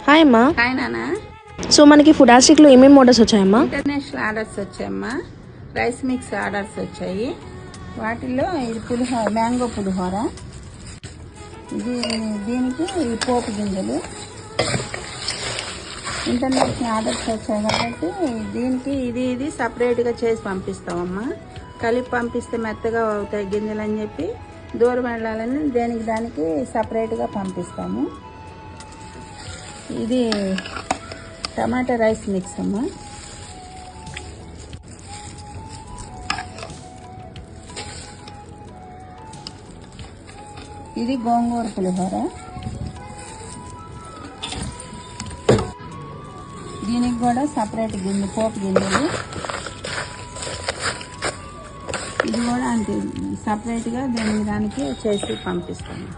Hi అమ్మా. Hi నాన్న. So మనకి ఫుడ్ ఆస్టిక్లో ఏమేమి ఆర్డర్స్ వచ్చాయమ్మా? ఇంటర్నేషనల్ ఆర్డర్స్ వచ్చాయమ్మా. రైస్ మిక్స్ ఆర్డర్స్ వచ్చాయి. వాటిల్లో ఇది పులిహోర, మ్యాంగో పులిహోర. దీనికి పోపు గింజలు. ఇంటర్నేషనల్ ఆర్డర్స్ వచ్చాయి కాబట్టి దీనికి ఇది సపరేట్గా చేసి పంపిస్తామమ్మా. కలిపి పంపిస్తే మెత్తగా అవుతాయి గింజలు అని చెప్పి దూరం వెళ్ళాలని దానికి సపరేట్గా పంపిస్తాము. ఇది టమాటా రైస్ మిక్స్ అమ్మా. ఇది గోంగూర పులిహోర. దీనికి కూడా సపరేట్ గిన్నె, పోపు గిన్నెలు. ఇది కూడా అంతే సపరేట్గా దానికి చేసి పంపిస్తాము.